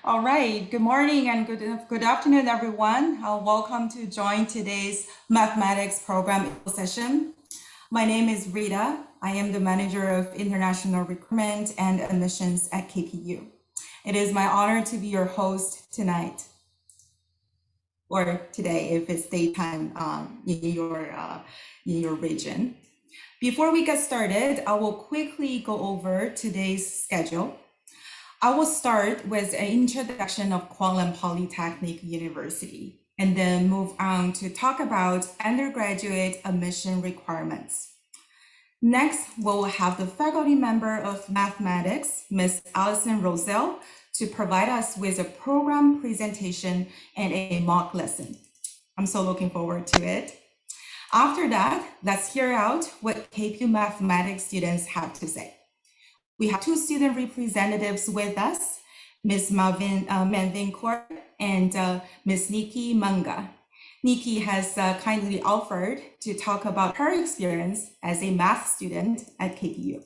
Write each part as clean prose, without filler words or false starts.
All right, good morning and good afternoon, everyone. Welcome to join today's mathematics program session. My name is Rita. I am the manager of international recruitment and admissions at KPU. It is my honor to be your host tonight, or today if it's daytime in your region. Before we get started, I will quickly go over today's schedule. I will start with an introduction of Kwanglan Polytechnic University and then move on to talk about undergraduate admission requirements. Next, we'll have the faculty member of mathematics, Ms. Allison Roselle, to provide us with a program presentation and a mock lesson. I'm so looking forward to it. After that, let's hear out what KPU Mathematics students have to say. We have two student representatives with us, Ms. Manvin Kaur and Ms. Nikki Manga. Nikki has kindly offered to talk about her experience as a math student at KPU.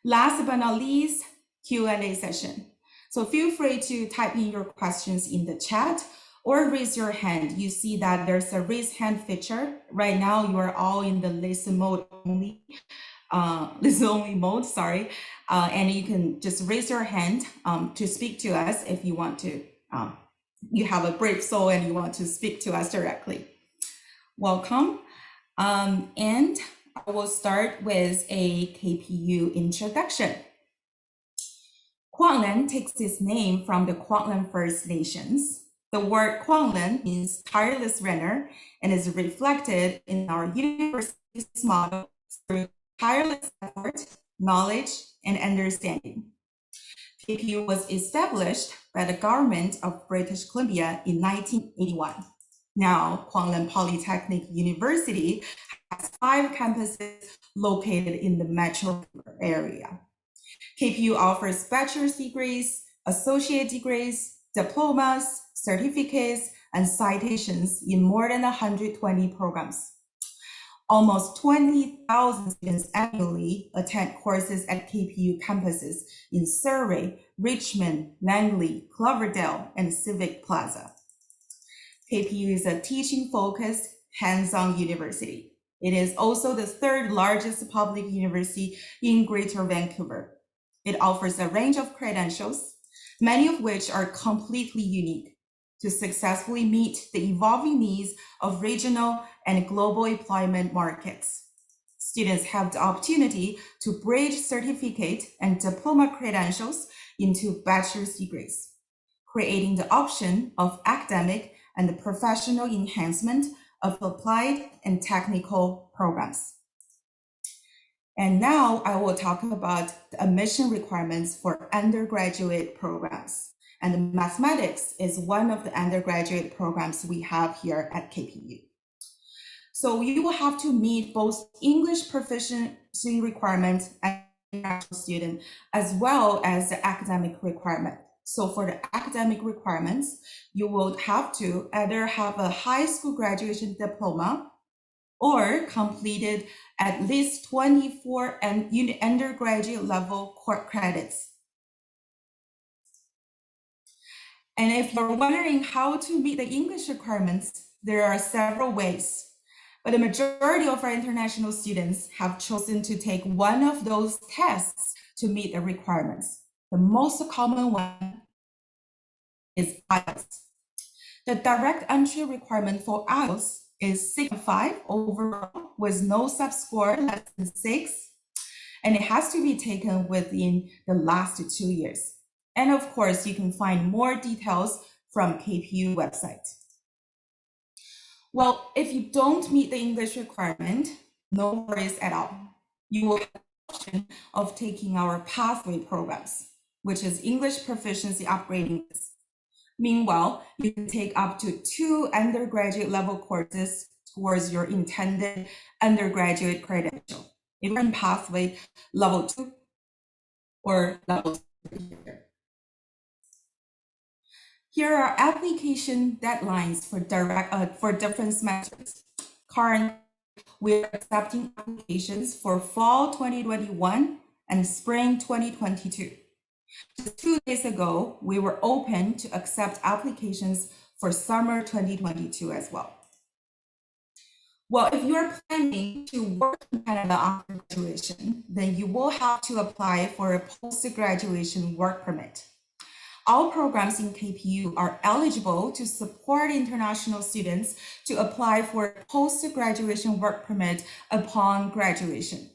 Last but not least, Q&A session. So feel free to type in your questions in the chat or raise your hand. You see that there's a raise hand feature. Right now, you are all in the listen mode only. Mode, sorry. And you can just raise your hand to speak to us if you want to. You have a brave soul and you want to speak to us directly. Welcome. And I will start with a KPU introduction. Kwanglan takes its name from the Kwanglan First Nations. The word Kwanglan means tireless runner and is reflected in our university's motto through tireless effort, knowledge, and understanding. KPU was established by the government of British Columbia in 1981. Now, Kwanglan Polytechnic University has 5 campuses located in the metro area. KPU offers bachelor's degrees, associate degrees, diplomas, certificates, and citations in more than 120 programs. Almost 20,000 students annually attend courses at KPU campuses in Surrey, Richmond, Langley, Cloverdale, and Civic Plaza. KPU is a teaching-focused, hands-on university. It is also the 3rd largest public university in Greater Vancouver. It offers a range of credentials, many of which are completely unique, to successfully meet the evolving needs of regional and global employment markets. Students have the opportunity to bridge certificate and diploma credentials into bachelor's degrees, creating the option of academic and professional enhancement of applied and technical programs. And now I will talk about the admission requirements for undergraduate programs. And mathematics is one of the undergraduate programs we have here at KPU. So you will have to meet both English proficiency requirements and international student, as well as the academic requirement. So for the academic requirements, you will have to either have a high school graduation diploma or completed at least 24 undergraduate level core credits. And if you're wondering how to meet the English requirements, there are several ways. But the majority of our international students have chosen to take one of those tests to meet the requirements. The most common one is IELTS. The direct entry requirement for IELTS is 6.5 overall with no sub-score less than 6, and it has to be taken within the last 2 years. And of course, you can find more details from KPU website. Well, if you don't meet the English requirement, no worries at all. You will have the option of taking our pathway programs, which is English proficiency upgrading. Meanwhile, you can take up to 2 undergraduate level courses towards your intended undergraduate credential, either in pathway level 2 or level 3. Here are application deadlines for different semesters. Currently, we're accepting applications for fall 2021 and spring 2022. Just 2 days ago, we were open to accept applications for summer 2022 as well. Well, if you are planning to work in Canada after graduation, then you will have to apply for a post-graduation work permit. All programs in KPU are eligible to support international students to apply for a post-graduation work permit upon graduation.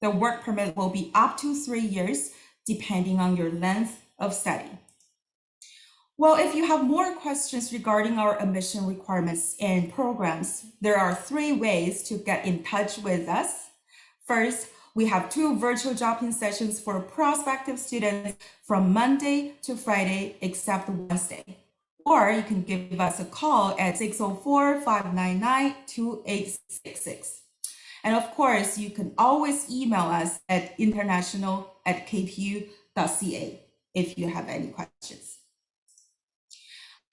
The work permit will be up to 3 years, depending on your length of study. Well, if you have more questions regarding our admission requirements and programs, there are 3 ways to get in touch with us. First, we have 2 virtual drop-in sessions for prospective students from Monday to Friday, except Wednesday. Or you can give us a call at 604-599-2866. And of course, you can always email us at international@kpu.ca if you have any questions.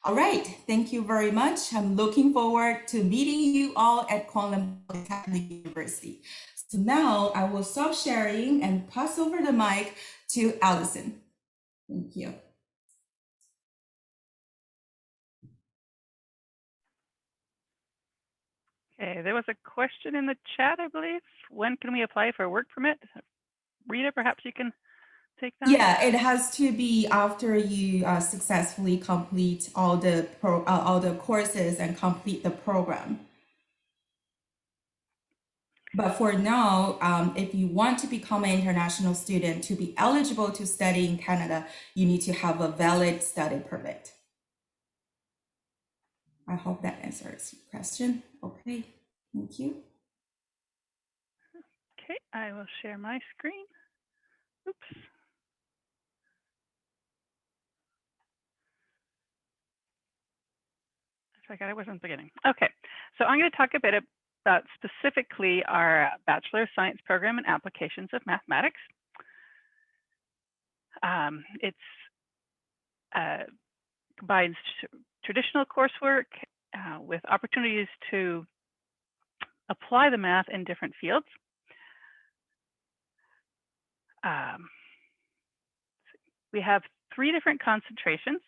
All right, thank you very much. I'm looking forward to meeting you all at Kwanglen Polytechnic University. So now I will stop sharing and pass over the mic to Allison. Thank you. Okay, there was a question in the chat, I believe. When can we apply for a work permit? Rita, perhaps you can take that. Yeah, it has to be after you successfully complete all the courses and complete the program. But for now, if you want to become an international student to be eligible to study in Canada, you need to have a valid study permit. I hope that answers your question. Okay, thank you. Okay, I will share my screen. Oops. I forgot I wasn't beginning. Okay, so I'm going to talk a bit about specifically our Bachelor of Science program in Applications of Mathematics. It combines traditional coursework with opportunities to apply the math in different fields. We have 3 different concentrations.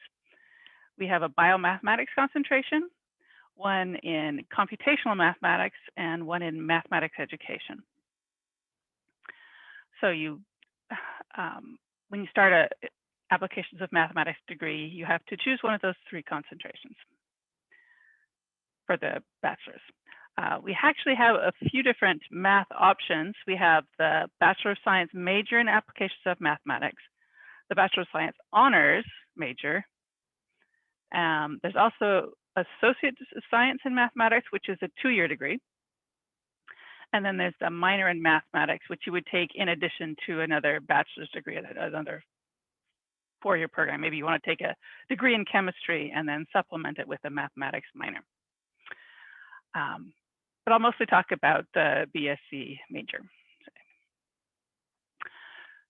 We have a biomathematics concentration, one in computational mathematics, and one in mathematics education. So you, when you start a Applications of Mathematics degree, you have to choose one of those 3 concentrations for the bachelor's. We actually have a few different math options. We have the Bachelor of Science major in Applications of Mathematics, the Bachelor of Science honors major. There's also Associate of Science in Mathematics, which is a 2-year degree. And then there's the minor in mathematics, which you would take in addition to another bachelor's degree, another 4-year program. Maybe you want to take a degree in chemistry and then supplement it with a mathematics minor. But I'll mostly talk about the BSc major.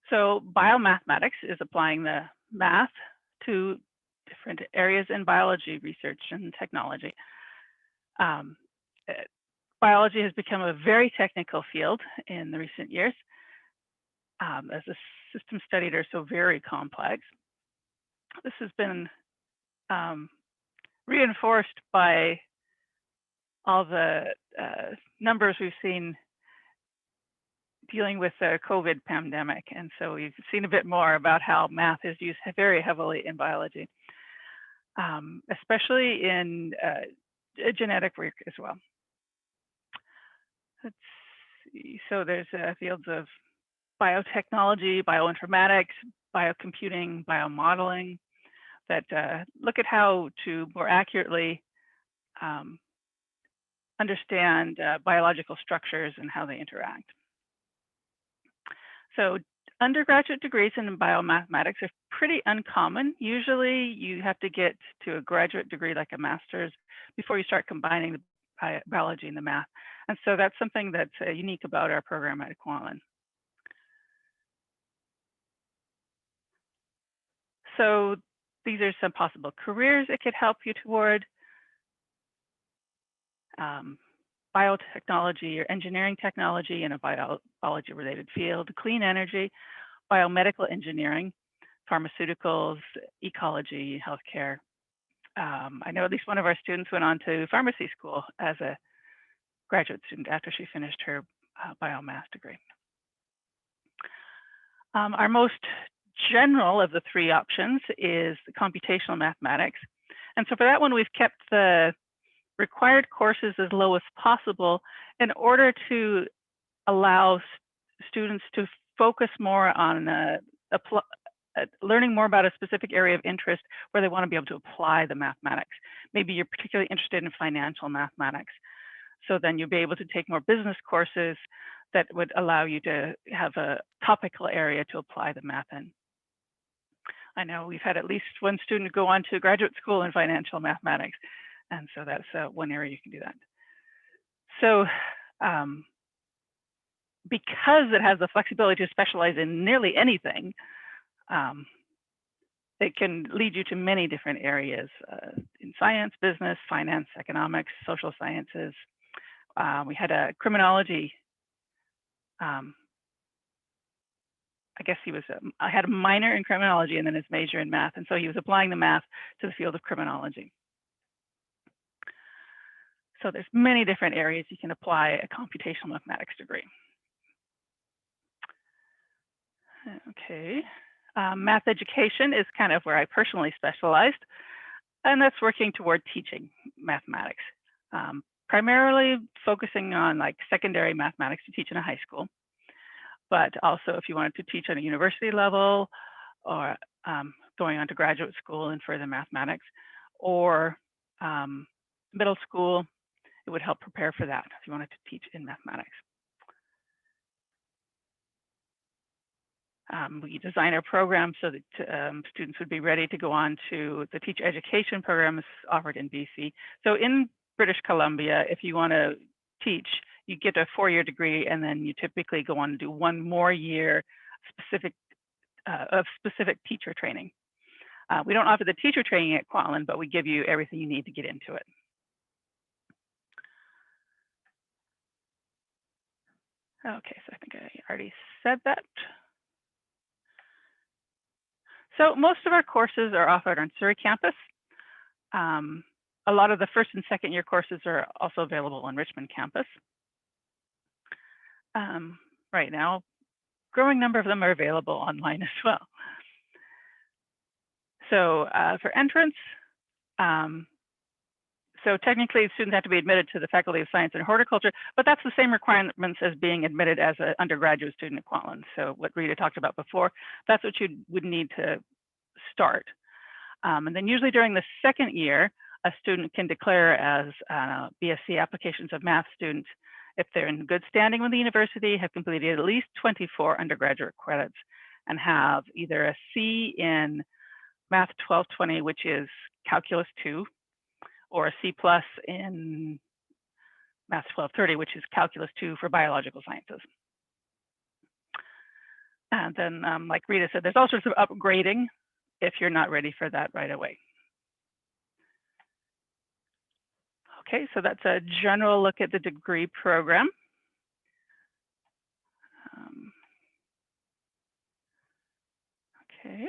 So biomathematics is applying the math to different areas in biology research and technology. Biology has become a very technical field in the recent years, as the systems studied are so very complex. This has been reinforced by all the numbers we've seen dealing with the COVID pandemic. And so we've seen a bit more about how math is used very heavily in biology, especially in genetic work as well. Let's see. So there's fields of biotechnology, bioinformatics, biocomputing, biomodeling that look at how to more accurately understand biological structures and how they interact. So undergraduate degrees in biomathematics are pretty uncommon. Usually you have to get to a graduate degree like a master's before you start combining the biology and the math. And so that's something that's unique about our program at Kwanglen. So these are some possible careers it could help you toward. Biotechnology or engineering technology in a biology related field, clean energy, biomedical engineering. pharmaceuticals, ecology, healthcare. I know at least one of our students went on to pharmacy school as a graduate student after she finished her biomath degree. Our most general of the three options is the computational mathematics. And so for that one, we've kept the required courses as low as possible in order to allow students to focus more on learning more about a specific area of interest where they want to be able to apply the mathematics. Maybe you're particularly interested in financial mathematics. So then you'll be able to take more business courses that would allow you to have a topical area to apply the math in. I know we've had at least one student go on to graduate school in financial mathematics. And so that's one area you can do that. So because it has the flexibility to specialize in nearly anything, it can lead you to many different areas in science, business, finance, economics, social sciences. We had a criminology. I guess he had a minor in criminology and then his major in math. And so he was applying the math to the field of criminology. So there's many different areas you can apply a computational mathematics degree. Okay, math education is kind of where I personally specialized, and that's working toward teaching mathematics. Primarily focusing on like secondary mathematics to teach in a high school, but also if you wanted to teach at a university level or going on to graduate school in further mathematics or middle school, it would help prepare for that if you wanted to teach in mathematics. We design our program so that students would be ready to go on to the teacher education programs offered in BC. So in British Columbia, if you want to teach, you get a 4-year degree, and then you typically go on to do 1 more year of specific teacher training. We don't offer the teacher training at Kwantlen, but we give you everything you need to get into it. Okay, so I think I already said that. So most of our courses are offered on Surrey campus. A lot of the 1st and 2nd year courses are also available on Richmond campus. Right now, growing number of them are available online as well. So for entrance, so technically students have to be admitted to the Faculty of Science and Horticulture, but that's the same requirements as being admitted as an undergraduate student at Kwantlen. So what Rita talked about before, that's what you would need to start. And then usually during the 2nd year, a student can declare as a BSc Applications of Math student if they're in good standing with the university, have completed at least 24 undergraduate credits, and have either a C in Math 1220, which is Calculus 2, or a C+ in Math 1230, which is Calculus 2 for biological sciences. And then, like Rita said, there's all sorts of upgrading if you're not ready for that right away. Okay, so that's a general look at the degree program. Okay.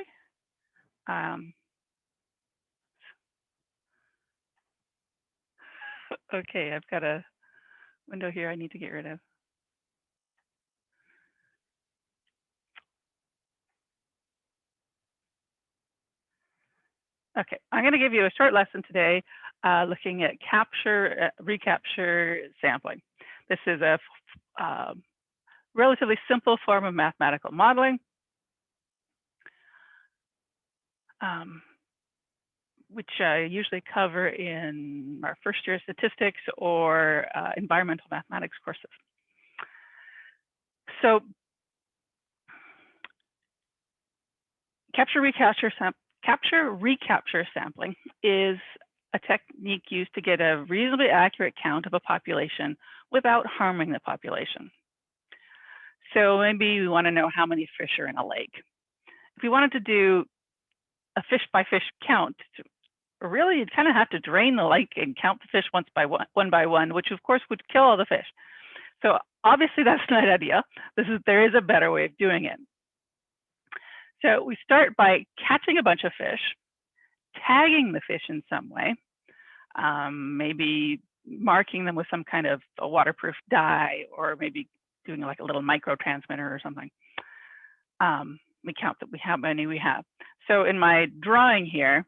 Okay, I've got a window here I need to get rid of. Okay, I'm going to give you a short lesson today looking at recapture sampling. This is a relatively simple form of mathematical modeling, which I usually cover in our 1st year statistics or environmental mathematics courses. So capture recapture sampling is a technique used to get a reasonably accurate count of a population without harming the population. So maybe we want to know how many fish are in a lake. If we wanted to do a fish by fish count, really you'd kind of have to drain the lake and count the fish one by one, which of course would kill all the fish. So obviously that's not an idea. There is a better way of doing it. So we start by catching a bunch of fish, tagging the fish in some way, maybe marking them with some kind of a waterproof dye, or maybe doing like a little micro transmitter or something. We count how many we have. So in my drawing here,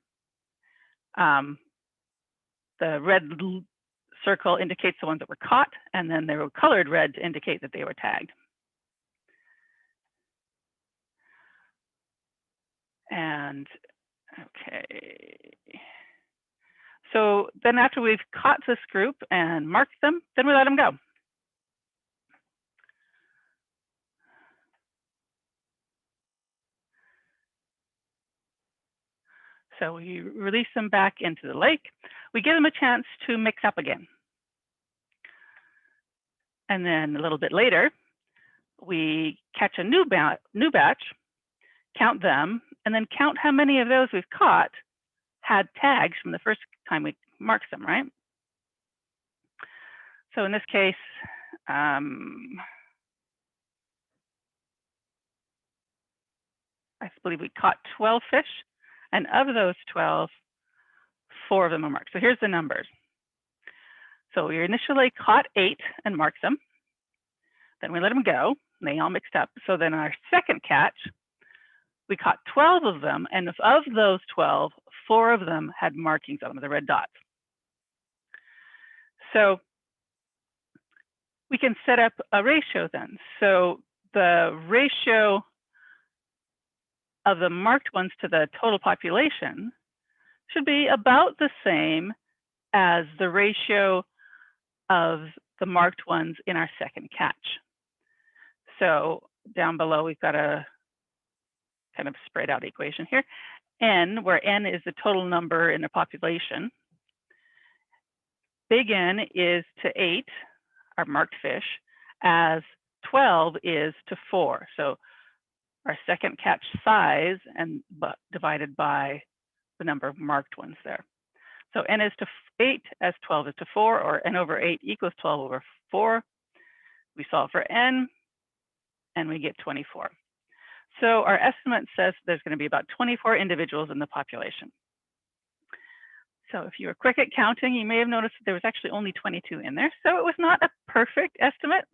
the red circle indicates the ones that were caught, and then they were colored red to indicate that they were tagged. And okay. So then after we've caught this group and marked them, then we let them go. So we release them back into the lake. We give them a chance to mix up again. And then a little bit later, we catch a new batch, count them, and then count how many of those we've caught had tags from the first time we marked them, right? So in this case, I believe we caught 12 fish, and of those 12, 4 of them are marked. So here's the numbers. So we initially caught 8 and marked them. Then we let them go, and they all mixed up. So then our second catch, we caught 12 of them, and of those 12, 4 of them had markings on them, the red dots. So we can set up a ratio then. So the ratio of the marked ones to the total population should be about the same as the ratio of the marked ones in our second catch. So down below, we've got a kind of spread out equation here. N, where N is the total number in the population. Big N is to 8, our marked fish, as 12 is to 4. So our second catch size and divided by the number of marked ones there. So N is to 8 as 12 is to 4, or N over 8 equals 12 over 4. We solve for N, and we get 24. So our estimate says there's going to be about 24 individuals in the population. So if you were quick at counting, you may have noticed that there was actually only 22 in there. So it was not a perfect estimate,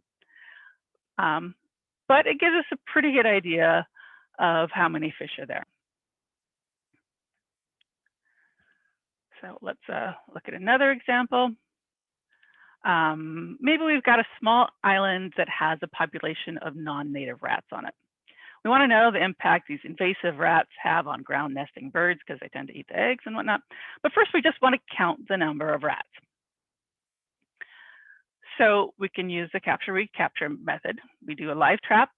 but it gives us a pretty good idea of how many fish are there. So let's look at another example. Maybe we've got a small island that has a population of non-native rats on it. We want to know the impact these invasive rats have on ground nesting birds, because they tend to eat the eggs and whatnot. But first, we just want to count the number of rats. So we can use the capture-recapture method. We do a live trap,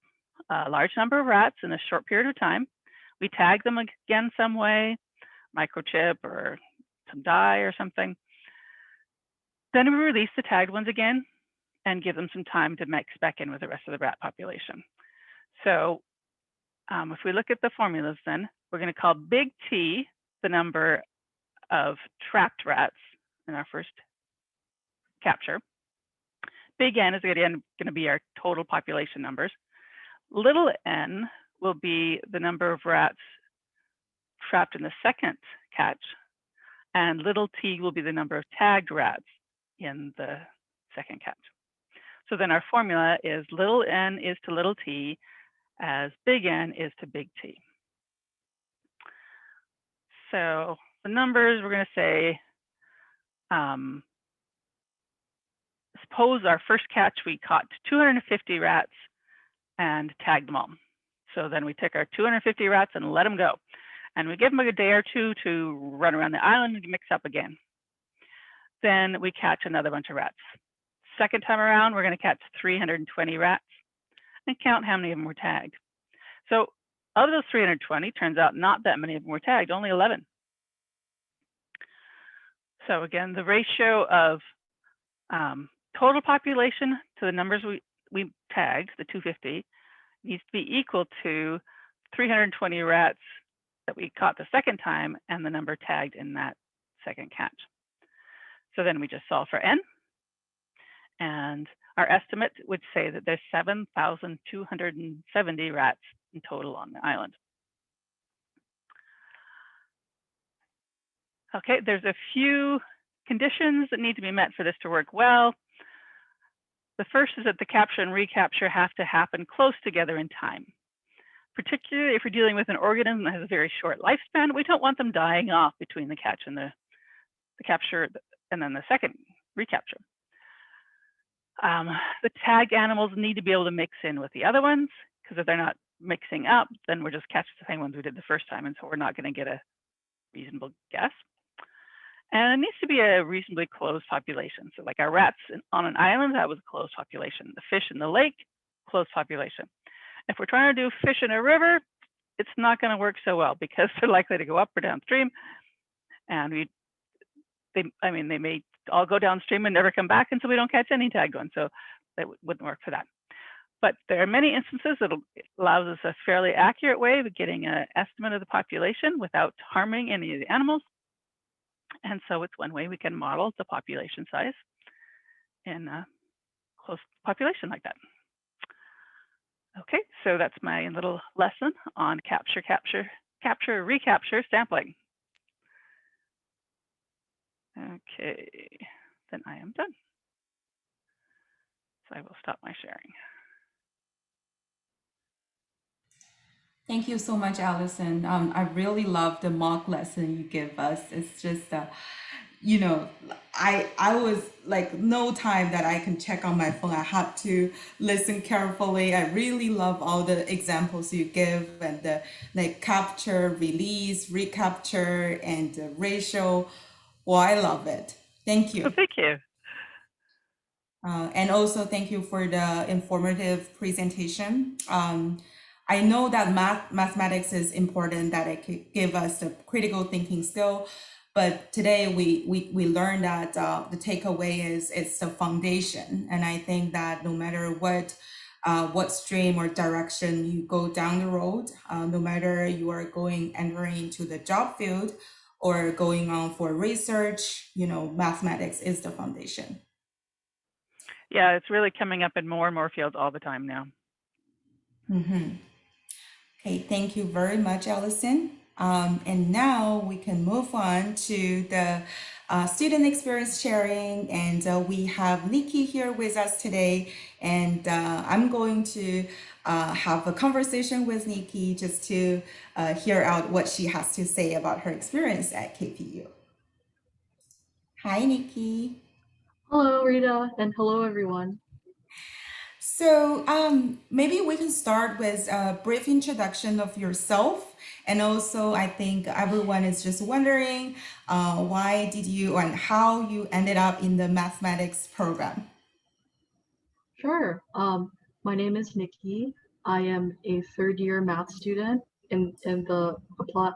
a large number of rats in a short period of time. We tag them again some way, microchip or some dye or something. Then we release the tagged ones again and give them some time to mix back in with the rest of the rat population. So if we look at the formulas then, we're going to call big T the number of trapped rats in our first capture. Big N is going to be our total population numbers. Little n will be the number of rats trapped in the second catch, and little t will be the number of tagged rats in the second catch. So then our formula is little n is to little t as big N is to big T. So the numbers, we're going to say, suppose our first catch, we caught 250 rats and tagged them all. So then we take our 250 rats and let them go. And we give them a day or two to run around the island and mix up again. Then we catch another bunch of rats. Second time around, we're going to catch 320 rats and count how many of them were tagged. So of those 320, turns out not that many of them were tagged, only 11. So again, the ratio of total population to the numbers we tagged, the 250, needs to be equal to 320 rats that we caught the second time and the number tagged in that second catch. So then we just solve for N. And our estimate would say that there's 7,270 rats in total on the island. Okay, there's a few conditions that need to be met for this to work well. The first is that the capture and recapture have to happen close together in time. Particularly if you're dealing with an organism that has a very short lifespan, we don't want them dying off between the catch and the capture and then the second recapture. The tag animals need to be able to mix in with the other ones, because if they're not mixing up, then we're just catching the same ones we did the first time, and so we're not going to get a reasonable guess. And it needs to be a reasonably closed population. So like our rats on an island, that was a closed population. The fish in the lake, closed population. If we're trying to do fish in a river, it's not going to work so well because they're likely to go up or downstream. And they may all go downstream and never come back, and so we don't catch any tag one. So that wouldn't work for that. But there are many instances that allows us a fairly accurate way of getting an estimate of the population without harming any of the animals. And so it's one way we can model the population size in a close population like that. Okay, so that's my little lesson on capture, recapture sampling. Okay, then I am done. So I will stop my sharing. Thank you so much, Allison. I really love the mock lesson you give us. It's just, I was like no time that I can check on my phone. I had to listen carefully. I really love all the examples you give and the like capture, release, recapture, and the ratio. Well, I love it. Thank you. Oh, thank you. And also thank you for the informative presentation. I know that mathematics is important, that it could give us the critical thinking skill, but today we learned that the takeaway is it's the foundation. And I think that no matter what stream or direction you go down the road, no matter you are entering into the job field or going on for research, mathematics is the foundation. Yeah, it's really coming up in more and more fields all the time now. Okay, thank you very much, Allison. And now we can move on to the student experience sharing. And we have Nikki here with us today. And I'm going to have a conversation with Nikki just to hear out what she has to say about her experience at KPU. Hi, Nikki. Hello, Rita, and hello, everyone. So maybe we can start with a brief introduction of yourself. And also, I think everyone is just wondering why did you and how you ended up in the mathematics program? Sure. My name is Nikki. I am a third-year math student in the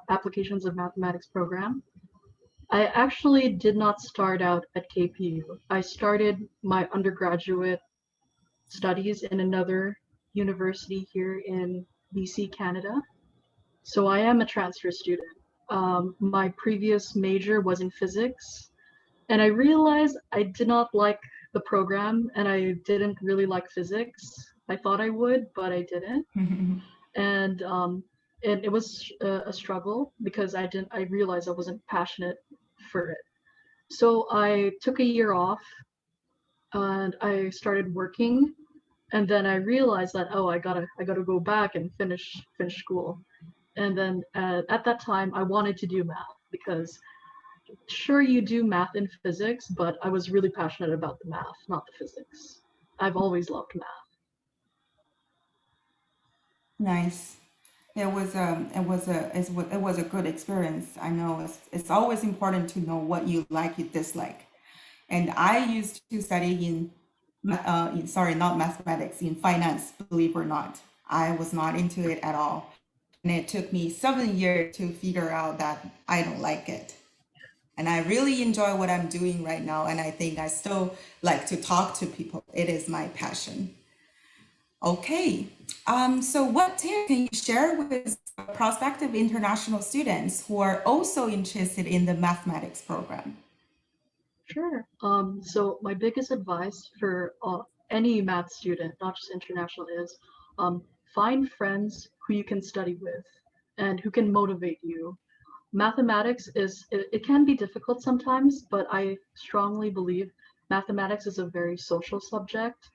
Applications of Mathematics program. I actually did not start out at KPU. I started my undergraduate studies in another university here in BC, Canada. So I am a transfer student. My previous major was in physics, and I realized I did not like the program and I didn't really like physics. I thought I would, but I didn't. And it was a struggle because I realized I wasn't passionate for it. So I took a year off and I started working, and then I realized that, oh, I gotta go back and finish school. And then at that time I wanted to do math because sure, you do math and physics, but I was really passionate about the math, not the physics. I've always loved math. Nice. It was a good experience. I know it's always important to know what you like, you dislike. And I used to study sorry, not mathematics, in finance, believe it or not. I was not into it at all. And it took me 7 years to figure out that I don't like it. And I really enjoy what I'm doing right now. And I think I still like to talk to people. It is my passion. Okay. So what tips can you share with prospective international students who are also interested in the mathematics program? Sure. So my biggest advice for any math student, not just international, is find friends who you can study with and who can motivate you. mathematics it can be difficult sometimes, but I strongly believe mathematics is a very social subject.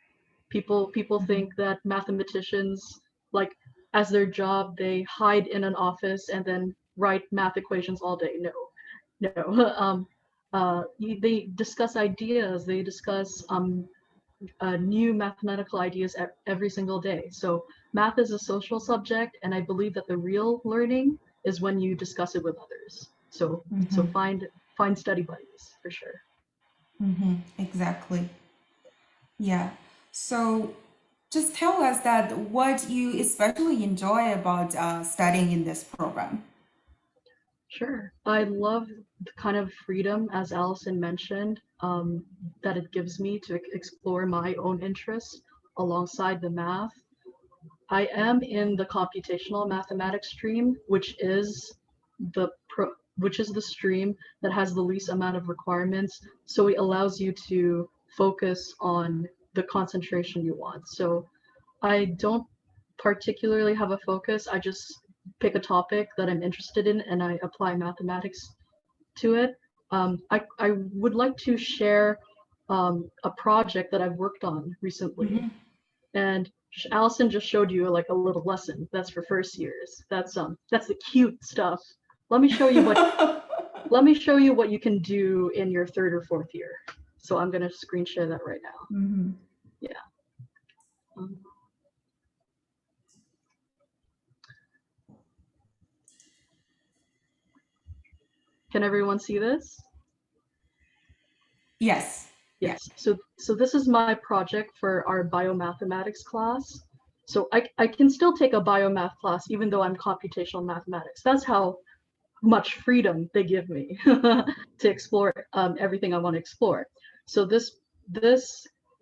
People think that mathematicians, like, as their job, they hide in an office and then write math equations all day. No. They discuss ideas. They discuss new mathematical ideas every single day. So math is a social subject, and I believe that the real learning is when you discuss it with others. So find study buddies for sure. Exactly. Yeah. So just tell us that what you especially enjoy about studying in this program. Sure. I love the kind of freedom, as Allison mentioned, that it gives me to explore my own interests alongside the math. I am in the computational mathematics stream, the which is the stream that has the least amount of requirements. So it allows you to focus on the concentration you want. So I don't particularly have a focus. I just pick a topic that I'm interested in and I apply mathematics to it. I would like to share a project that I've worked on recently. And Allison just showed you like a little lesson. That's for first years. That's the cute stuff. Let me show you what you can do in your third or fourth year. So I'm gonna screen share that right now. Yeah. Can everyone see this? Yes. Yes. So this is my project for our biomathematics class. So I can still take a biomath class even though I'm computational mathematics. That's how much freedom they give me to explore everything I want to explore. So this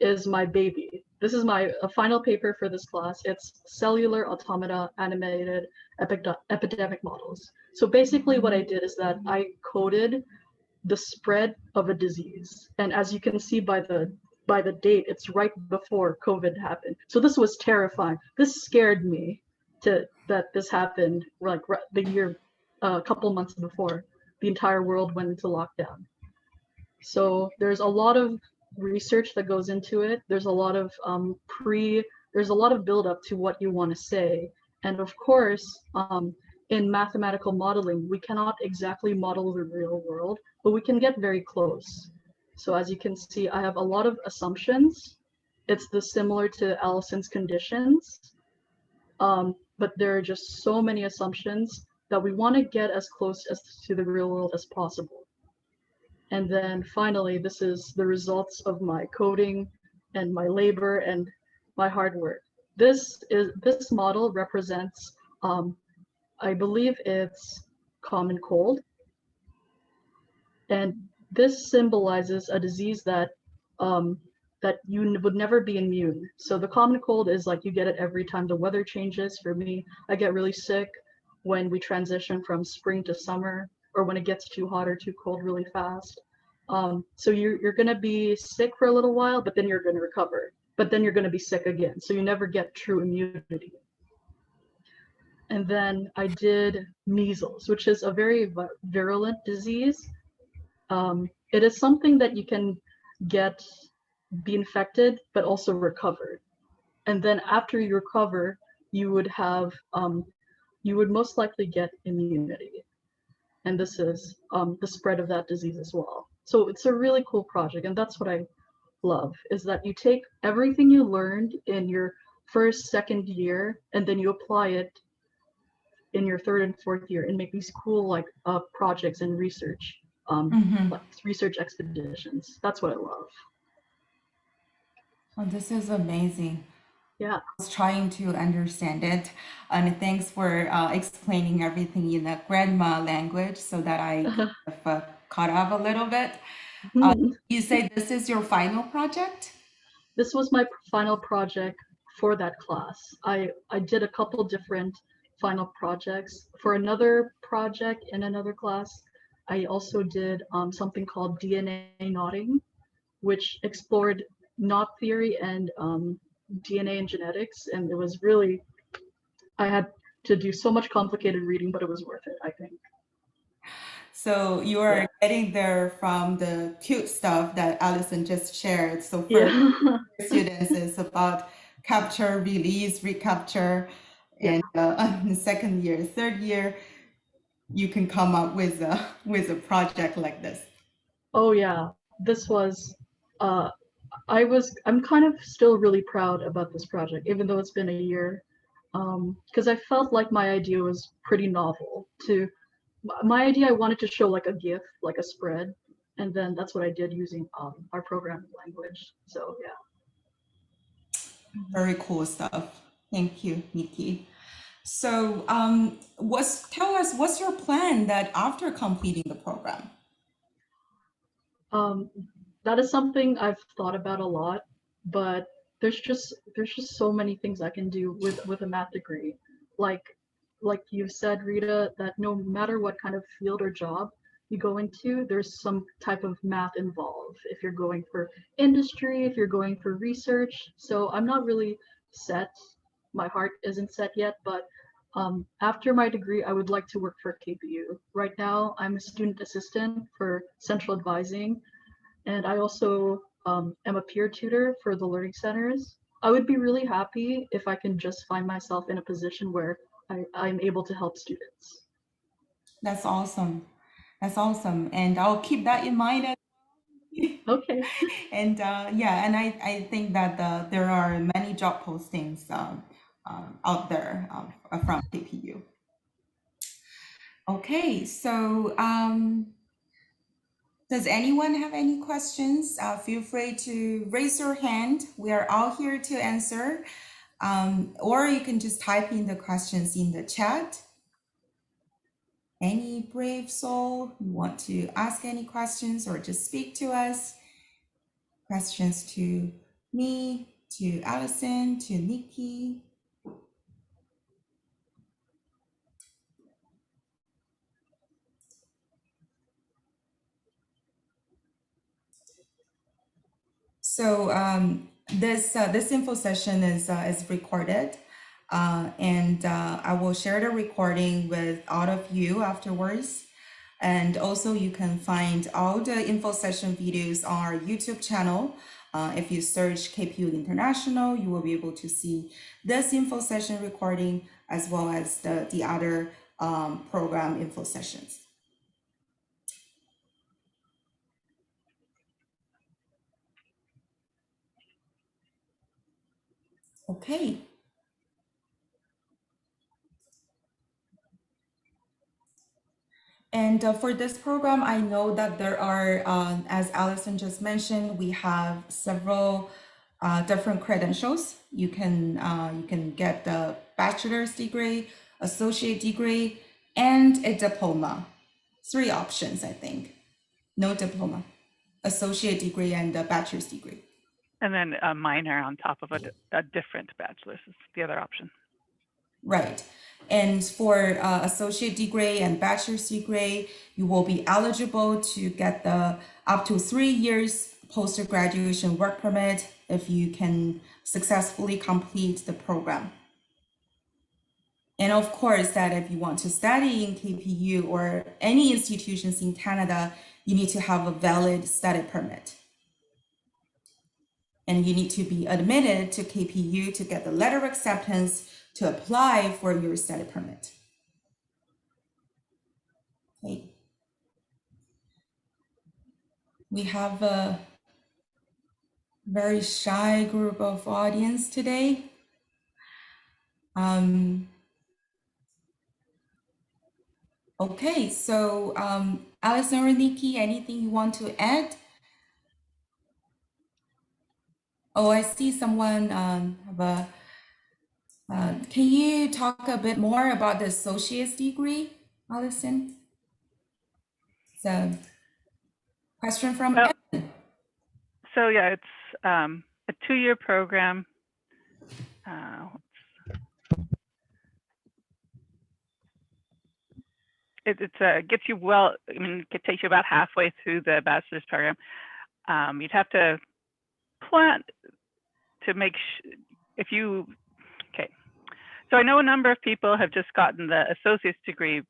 is my baby. This is my final paper for this class. It's cellular automata animated epidemic models. So basically what I did is that I coded the spread of a disease. And as you can see by the date, it's right before COVID happened. So this was terrifying. This scared me that this happened like the year, a couple months before the entire world went into lockdown. So there's a lot of research that goes into it. There's a lot of there's a lot of buildup to what you want to say. And of course, in mathematical modeling, we cannot exactly model the real world, but we can get very close. So as you can see, I have a lot of assumptions. It's similar to Allison's conditions, but there are just so many assumptions that we want to get as close as to the real world as possible. And then finally, this is the results of my coding and my labor and my hard work. This model represents, I believe it's common cold. And this symbolizes a disease that that you would never be immune. So the common cold is like you get it every time the weather changes. For me, I get really sick when we transition from spring to summer, or when it gets too hot or too cold really fast. So you're gonna be sick for a little while, but then you're gonna recover. But then you're gonna be sick again. So you never get true immunity. And then I did measles, which is a very virulent disease. It is something that you can be infected, but also recover. And then after you recover, you would have, you would most likely get immunity. And this is the spread of that disease as well. So it's a really cool project. And that's what I love, is that you take everything you learned in your first, second year, and then you apply it in your third and fourth year and make these cool like projects and research, like research expeditions. That's what I love. Oh, this is amazing. Yeah. I was trying to understand it, and thanks for explaining everything in the grandma language so that I kind of caught up a little bit. You say this is your final project? This was my final project for that class. I did a couple different final projects. For another project in another class, I also did something called DNA knotting, which explored knot theory and DNA and genetics. And it was really, I had to do so much complicated reading, but it was worth it, I think. So you are getting there from the cute stuff that Allison just shared. So for Yeah. students, it's about capture, release, recapture. Yeah. And in the second year, third year, you can come up with a project like this. Oh yeah. This was uh I'm kind of still really proud about this project, even though it's been a year. Because I felt like my idea was pretty novel. My idea, I wanted to show like a GIF, like a spread, and then that's what I did using our programming language. So yeah. Very cool stuff. Thank you, Nikki. So tell us, what's your plan that after completing the program? Um, that is something I've thought about a lot, but there's just so many things I can do with a math degree. Like like you said, Rita, that no matter what kind of field or job you go into, there's some type of math involved. If you're going for industry, if you're going for research. So I'm not really set. My heart isn't set yet, but after my degree, I would like to work for KPU. Right now, I'm a student assistant for central advising, and I also am a peer tutor for the learning centers. I would be really happy if I can just find myself in a position where I'm able to help students. That's awesome. That's awesome. And I'll keep that in mind. Okay. And yeah, and I think that there are many job postings out there from KPU. Okay, so does anyone have any questions? Feel free to raise your hand. We are all here to answer. Or you can just type in the questions in the chat. Any brave soul you want to ask any questions or just speak to us? Questions to me, to Allison, to Nikki. So this info session is recorded, and I will share the recording with all of you afterwards. And also you can find all the info session videos on our YouTube channel. If you search KPU International, you will be able to see this info session recording as well as the other program info sessions. Okay. And for this program, I know that there are, as Allison just mentioned, we have several different credentials. You can get the bachelor's degree, associate degree, and a diploma. 3 options, I think. No diploma, associate degree, and a bachelor's degree. And then a minor on top of a different bachelor's is the other option. Right. And for associate degree and bachelor's degree, you will be eligible to get the up to 3 years post-graduation work permit if you can successfully complete the program. And of course, that if you want to study in KPU or any institutions in Canada, you need to have a valid study permit. And you need to be admitted to KPU to get the letter of acceptance to apply for your study permit. Okay. We have a very shy group of audience today. Okay, so Alison or Nikki, anything you want to add? Oh, I see someone have a, can you talk a bit more about the associate's degree, Alison? It's a question from Evan. So yeah, it's a 2-year program. It gets you well. I mean, it takes you about halfway through the bachelor's program. You'd have to plan to make if you. Okay, so I know a number of people have just gotten the associate's degree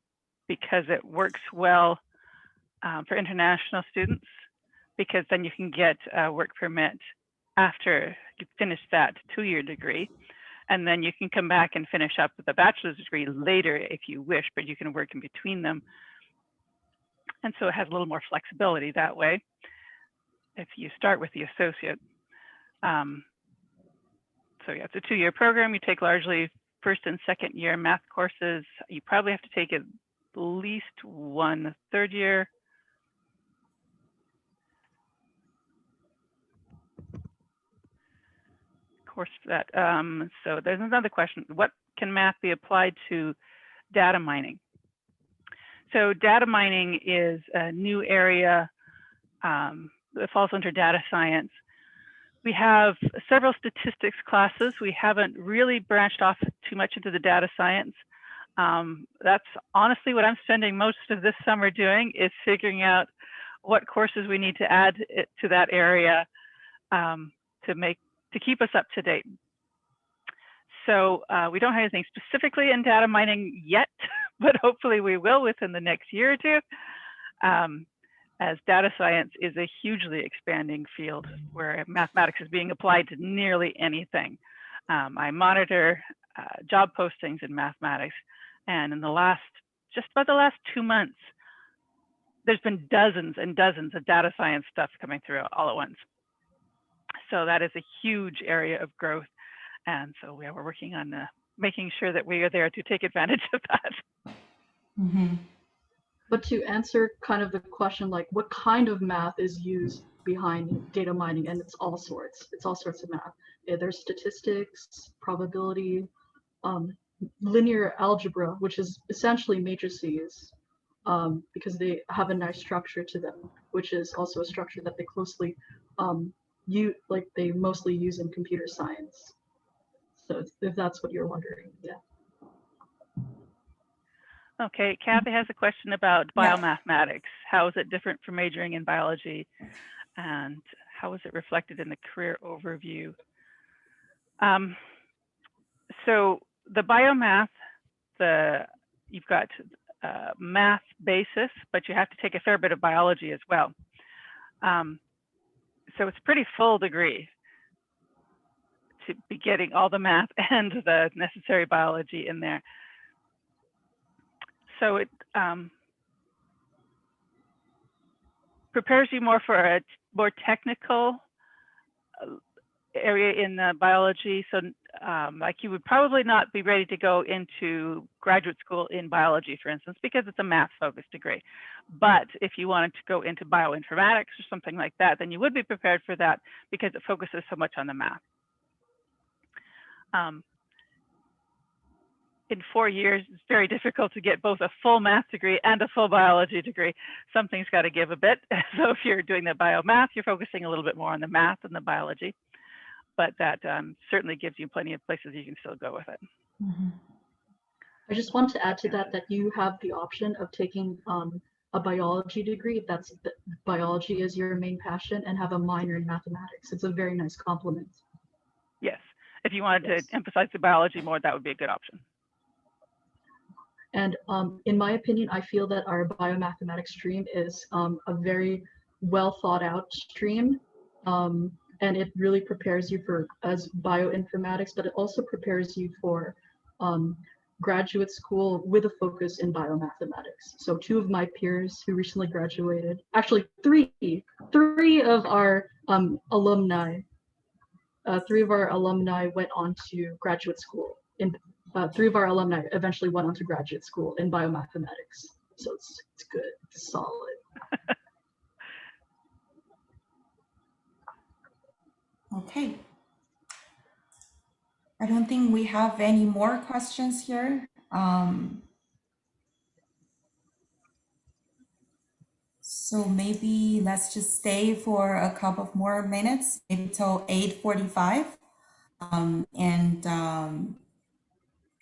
because it works well for international students, because then you can get a work permit after you finish that 2-year degree. And then you can come back and finish up with a bachelor's degree later if you wish, but you can work in between them. And so it has a little more flexibility that way if you start with the associate. So yeah, it's a 2-year program. You take largely first and second year math courses. You probably have to take at least one third year. Course for that. So there's another question. What can math be applied to data mining? So data mining is a new area that falls under data science. We have several statistics classes. We haven't really branched off too much into the data science. That's honestly what I'm spending most of this summer doing, is figuring out what courses we need to add to that area to keep us up to date. So we don't have anything specifically in data mining yet, but hopefully we will within the next year or two, as data science is a hugely expanding field where mathematics is being applied to nearly anything. I monitor job postings in mathematics, and in just about the last 2 months, there's been dozens and dozens of data science stuff coming through all at once. So that is a huge area of growth. And so we're working on making sure that we are there to take advantage of that. Mm-hmm. But to answer kind of the question, like what kind of math is used behind data mining, and it's all sorts of math. Yeah, there's statistics, probability, linear algebra, which is essentially matrices, because they have a nice structure to them, which is also a structure that they closely they mostly use in computer science. So if that's what you're wondering, yeah. Okay, Kathy has a question about biomathematics. How is it different from majoring in biology? And how is it reflected in the career overview? So the biomath, you've got math basis, but you have to take a fair bit of biology as well. So it's a pretty full degree to be getting all the math and the necessary biology in there. So it prepares you more for a more technical area in biology. So like you would probably not be ready to go into graduate school in biology, for instance, because it's a math focused degree. But if you wanted to go into bioinformatics or something like that, then you would be prepared for that because it focuses so much on the math. In 4 years, it's very difficult to get both a full math degree and a full biology degree. Something's got to give a bit. So if you're doing the biomath, you're focusing a little bit more on the math than the biology. But that certainly gives you plenty of places you can still go with it. Mm-hmm. I just want to add to that you have the option of taking a biology degree if biology is your main passion, and have a minor in mathematics. It's a very nice complement. Yes, if you wanted to emphasize the biology more, that would be a good option. And in my opinion, I feel that our biomathematics stream is a very well thought out stream. And it really prepares you as bioinformatics, but it also prepares you for graduate school with a focus in biomathematics. So 2 of my peers who recently graduated, actually three of our alumni, 3 of our alumni went on to graduate school. 3 of our alumni eventually went on to graduate school in biomathematics. So it's good, it's solid. Okay. I don't think we have any more questions here. So maybe let's just stay for a couple of more minutes, maybe till 8:45.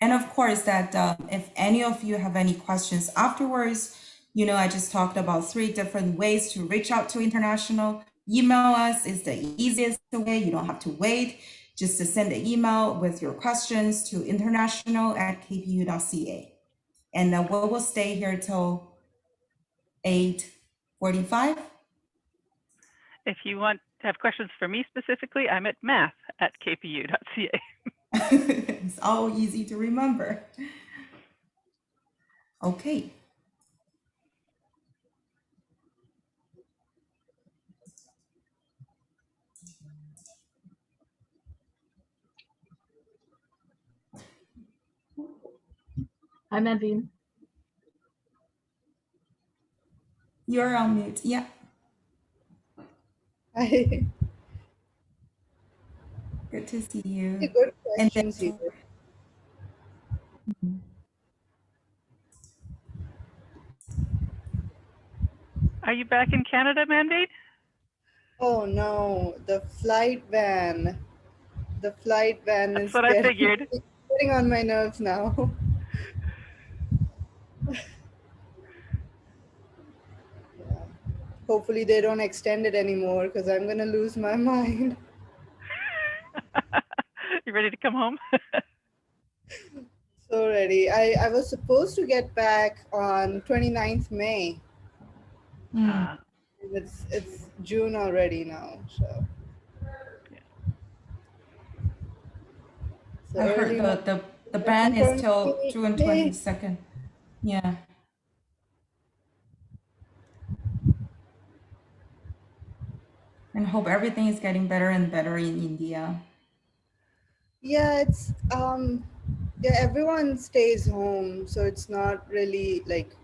And of course that if any of you have any questions afterwards, I just talked about 3 different ways to reach out to International. Email us is the easiest way. You don't have to wait. Just to send an email with your questions to international@kpu.ca. And we will stay here till 8:45. 45. If you want to have questions for me specifically, I'm at math@kpu.ca. It's all easy to remember. Okay. Hi, Manveen. You're on mute. Yeah. Hi. Good to see you. Good And then questions here. Are you back in Canada, Mandy? Oh no, the flight van. The flight van That's is what I figured. getting on my nerves now. Yeah. Hopefully they don't extend it anymore because I'm gonna lose my mind. You ready to come home? So ready. I was supposed to get back on 29th May. Uh, It's June already now, so. So I heard early morning. the ban is till Confirm June me. 22nd. Yeah. And hope everything is getting better and better in India. Yeah, it's yeah, everyone stays home, so it's not really like,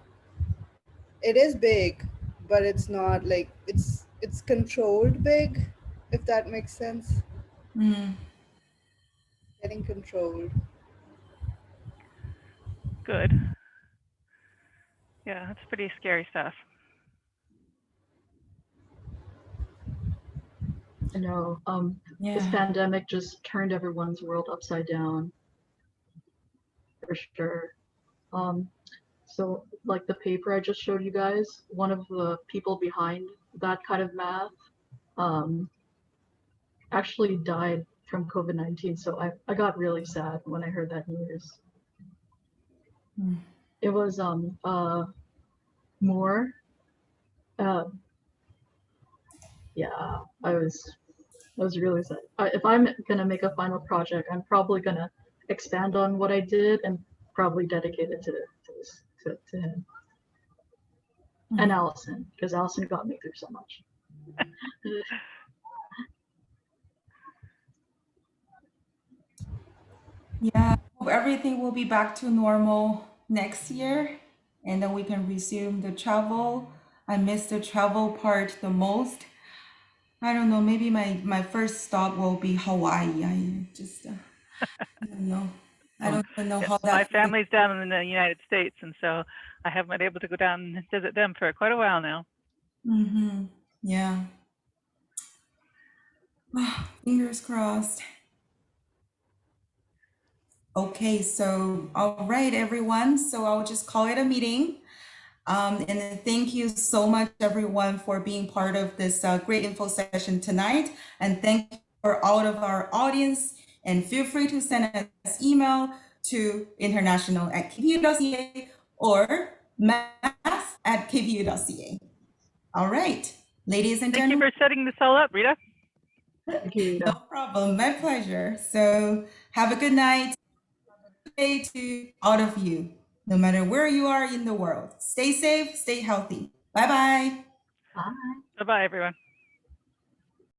it is big, but it's not like it's controlled big, if that makes sense. Mm. Getting controlled. Good. Yeah, that's pretty scary stuff. I know. This Yeah. pandemic just turned everyone's world upside down, for sure. So like the paper I just showed you guys, one of the people behind that kind of math actually died from COVID-19. So I got really sad when I heard that news. Mm. It was Moore. Yeah, I was really sad. If I'm gonna make a final project, I'm probably gonna expand on what I did and probably dedicate it to him and Allison, because Allison got me through so much. Yeah. Hope everything will be back to normal next year, and then we can resume the travel. I miss the travel part the most. I don't know, maybe my first stop will be Hawaii. I just I don't know. I don't even know Yeah, how my that feels. family's down in the United States, and so I haven't been able to go down and visit them for quite a while now. Mm-hmm. Yeah. Fingers crossed. Okay, so all right, everyone. So I'll just call it a meeting. And then thank you so much, everyone, for being part of this great info session tonight. And thank you for all of our audience. And feel free to send us email to international@kpu.ca or math@kpu.ca. All right, ladies and Thank you gentlemen. for setting this all up, Rita. Thank you, Rita. No problem, my pleasure. So have a good night. Day to all of you, no matter where you are in the world. Stay safe, stay healthy. Bye-bye. Bye. Bye-bye, everyone.